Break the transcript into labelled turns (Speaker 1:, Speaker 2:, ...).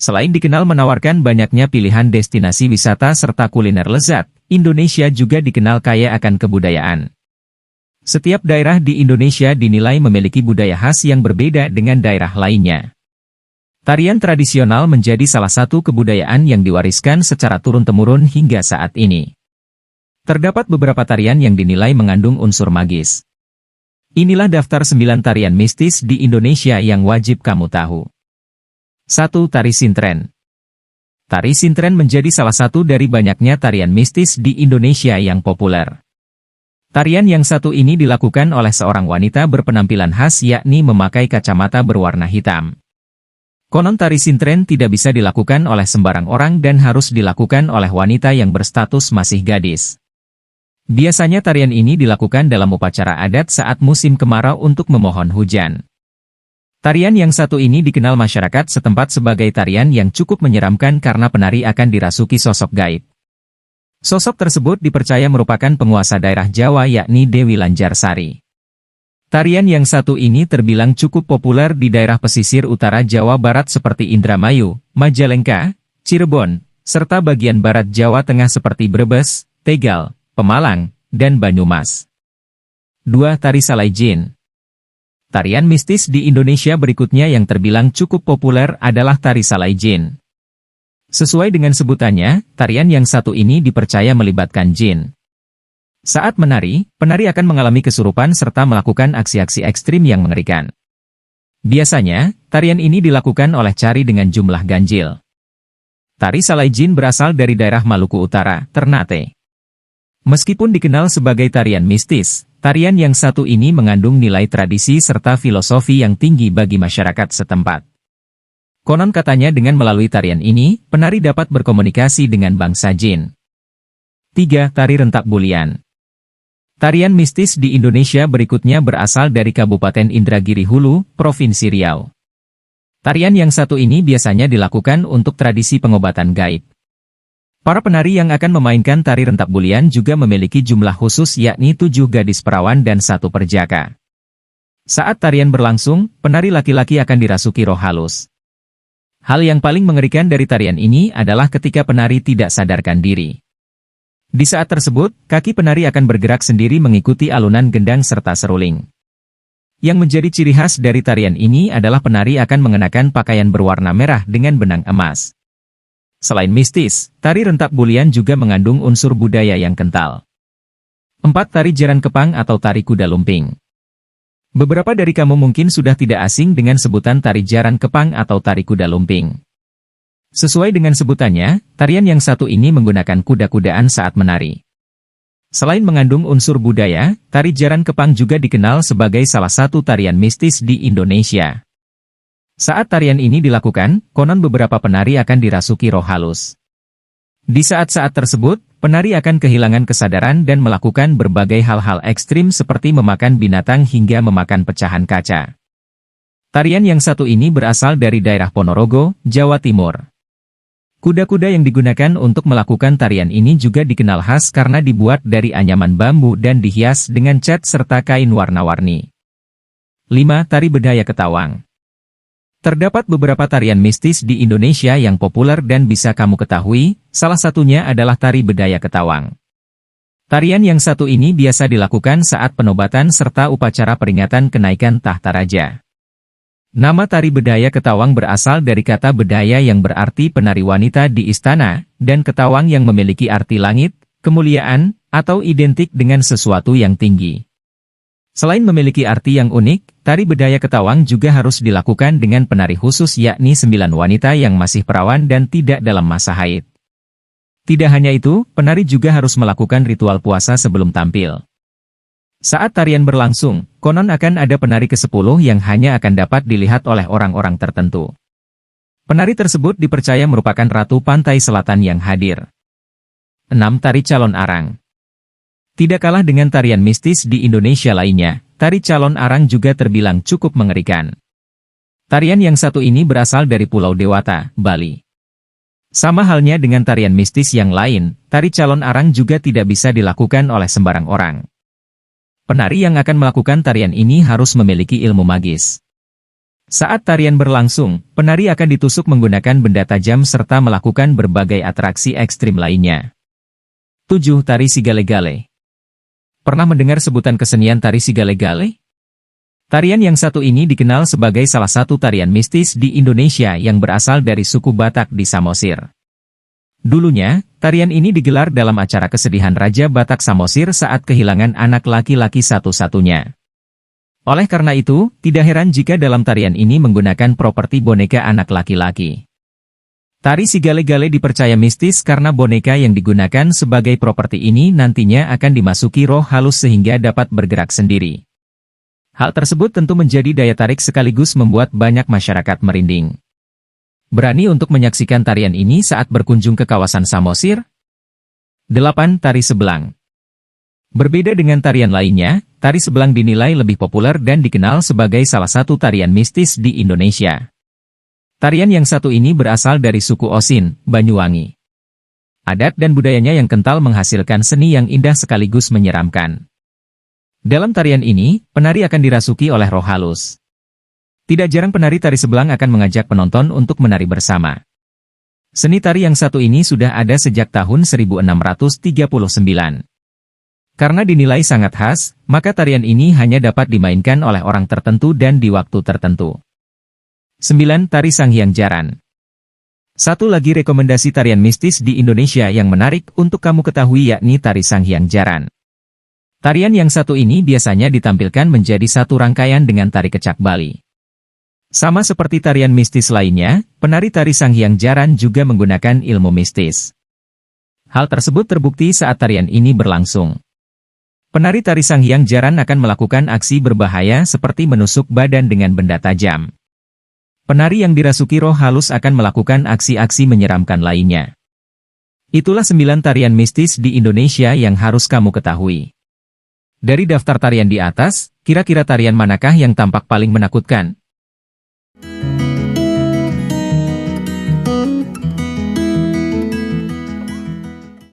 Speaker 1: Selain dikenal menawarkan banyaknya pilihan destinasi wisata serta kuliner lezat, Indonesia juga dikenal kaya akan kebudayaan. Setiap daerah di Indonesia dinilai memiliki budaya khas yang berbeda dengan daerah lainnya. Tarian tradisional menjadi salah satu kebudayaan yang diwariskan secara turun-temurun hingga saat ini. Terdapat beberapa tarian yang dinilai mengandung unsur magis. Inilah daftar 9 tarian mistis di Indonesia yang wajib kamu tahu. 1. Tari Sintren. Tari Sintren menjadi salah satu dari banyaknya tarian mistis di Indonesia yang populer. Tarian yang satu ini dilakukan oleh seorang wanita berpenampilan khas yakni memakai kacamata berwarna hitam. Konon tari Sintren tidak bisa dilakukan oleh sembarang orang dan harus dilakukan oleh wanita yang berstatus masih gadis. Biasanya tarian ini dilakukan dalam upacara adat saat musim kemarau untuk memohon hujan. Tarian yang satu ini dikenal masyarakat setempat sebagai tarian yang cukup menyeramkan karena penari akan dirasuki sosok gaib. Sosok tersebut dipercaya merupakan penguasa daerah Jawa yakni Dewi Lanjarsari. Tarian yang satu ini terbilang cukup populer di daerah pesisir utara Jawa Barat seperti Indramayu, Majalengka, Cirebon, serta bagian barat Jawa Tengah seperti Brebes, Tegal, Pemalang, dan Banyumas. 2. Tari Salai Jin. Tarian mistis di Indonesia berikutnya yang terbilang cukup populer adalah Tari Salai Jin. Sesuai dengan sebutannya, tarian yang satu ini dipercaya melibatkan jin. Saat menari, penari akan mengalami kesurupan serta melakukan aksi-aksi ekstrim yang mengerikan. Biasanya, tarian ini dilakukan oleh cari dengan jumlah ganjil. Tari Salai Jin berasal dari daerah Maluku Utara, Ternate. Meskipun dikenal sebagai tarian mistis, tarian yang satu ini mengandung nilai tradisi serta filosofi yang tinggi bagi masyarakat setempat. Konon katanya dengan melalui tarian ini, penari dapat berkomunikasi dengan bangsa jin. 3. Tari Rentak Bulian. Tarian mistis di Indonesia berikutnya berasal dari Kabupaten Indragiri Hulu, Provinsi Riau. Tarian yang satu ini biasanya dilakukan untuk tradisi pengobatan gaib. Para penari yang akan memainkan tari rentak bulian juga memiliki jumlah khusus yakni 7 gadis perawan dan 1 perjaka. Saat tarian berlangsung, penari laki-laki akan dirasuki roh halus. Hal yang paling mengerikan dari tarian ini adalah ketika penari tidak sadarkan diri. Di saat tersebut, kaki penari akan bergerak sendiri mengikuti alunan gendang serta seruling. Yang menjadi ciri khas dari tarian ini adalah penari akan mengenakan pakaian berwarna merah dengan benang emas. Selain mistis, tari rentak bulian juga mengandung unsur budaya yang kental. 4. Tari Jaran Kepang atau Tari Kuda Lumping. Beberapa dari kamu mungkin sudah tidak asing dengan sebutan Tari Jaran Kepang atau Tari Kuda Lumping. Sesuai dengan sebutannya, tarian yang satu ini menggunakan kuda-kudaan saat menari. Selain mengandung unsur budaya, Tari Jaran Kepang juga dikenal sebagai salah satu tarian mistis di Indonesia. Saat tarian ini dilakukan, konon beberapa penari akan dirasuki roh halus. Di saat-saat tersebut, penari akan kehilangan kesadaran dan melakukan berbagai hal-hal ekstrim seperti memakan binatang hingga memakan pecahan kaca. Tarian yang satu ini berasal dari daerah Ponorogo, Jawa Timur. Kuda-kuda yang digunakan untuk melakukan tarian ini juga dikenal khas karena dibuat dari anyaman bambu dan dihias dengan cat serta kain warna-warni. 5. Tari Bedaya Ketawang. Terdapat beberapa tarian mistis di Indonesia yang populer dan bisa kamu ketahui, salah satunya adalah Tari Bedaya Ketawang. Tarian yang satu ini biasa dilakukan saat penobatan serta upacara peringatan kenaikan tahta raja. Nama Tari Bedaya Ketawang berasal dari kata bedaya yang berarti penari wanita di istana, dan ketawang yang memiliki arti langit, kemuliaan, atau identik dengan sesuatu yang tinggi. Selain memiliki arti yang unik, Tari Bedaya Ketawang juga harus dilakukan dengan penari khusus yakni 9 wanita yang masih perawan dan tidak dalam masa haid. Tidak hanya itu, penari juga harus melakukan ritual puasa sebelum tampil. Saat tarian berlangsung, konon akan ada penari ke-10 yang hanya akan dapat dilihat oleh orang-orang tertentu. Penari tersebut dipercaya merupakan Ratu Pantai Selatan yang hadir. 6. Tari Calon Arang. Tidak kalah dengan tarian mistis di Indonesia lainnya, Tari Calon Arang juga terbilang cukup mengerikan. Tarian yang satu ini berasal dari Pulau Dewata, Bali. Sama halnya dengan tarian mistis yang lain, Tari Calon Arang juga tidak bisa dilakukan oleh sembarang orang. Penari yang akan melakukan tarian ini harus memiliki ilmu magis. Saat tarian berlangsung, penari akan ditusuk menggunakan benda tajam serta melakukan berbagai atraksi ekstrim lainnya. 7. Tari Sigale-Gale. Pernah mendengar sebutan kesenian tari Sigale-Gale? Tarian yang satu ini dikenal sebagai salah satu tarian mistis di Indonesia yang berasal dari suku Batak di Samosir. Dulunya, tarian ini digelar dalam acara kesedihan Raja Batak Samosir saat kehilangan anak laki-laki satu-satunya. Oleh karena itu, tidak heran jika dalam tarian ini menggunakan properti boneka anak laki-laki. Tari Sigale-Gale dipercaya mistis karena boneka yang digunakan sebagai properti ini nantinya akan dimasuki roh halus sehingga dapat bergerak sendiri. Hal tersebut tentu menjadi daya tarik sekaligus membuat banyak masyarakat merinding. Berani untuk menyaksikan tarian ini saat berkunjung ke kawasan Samosir? 8. Tari Sebelang. Berbeda dengan tarian lainnya, tari sebelang dinilai lebih populer dan dikenal sebagai salah satu tarian mistis di Indonesia. Tarian yang satu ini berasal dari suku Osin, Banyuwangi. Adat dan budayanya yang kental menghasilkan seni yang indah sekaligus menyeramkan. Dalam tarian ini, penari akan dirasuki oleh roh halus. Tidak jarang penari tari sebelang akan mengajak penonton untuk menari bersama. Seni tari yang satu ini sudah ada sejak tahun 1639. Karena dinilai sangat khas, maka tarian ini hanya dapat dimainkan oleh orang tertentu dan di waktu tertentu. 9. Tari Sanghyang Jaran. Satu lagi rekomendasi tarian mistis di Indonesia yang menarik untuk kamu ketahui yakni Tari Sanghyang Jaran. Tarian yang satu ini biasanya ditampilkan menjadi satu rangkaian dengan tari kecak Bali. Sama seperti tarian mistis lainnya, penari Tari Sanghyang Jaran juga menggunakan ilmu mistis. Hal tersebut terbukti saat tarian ini berlangsung. Penari Tari Sanghyang Jaran akan melakukan aksi berbahaya seperti menusuk badan dengan benda tajam. Penari yang dirasuki roh halus akan melakukan aksi-aksi menyeramkan lainnya. Itulah 9 tarian mistis di Indonesia yang harus kamu ketahui. Dari daftar tarian di atas, kira-kira tarian manakah yang tampak paling menakutkan?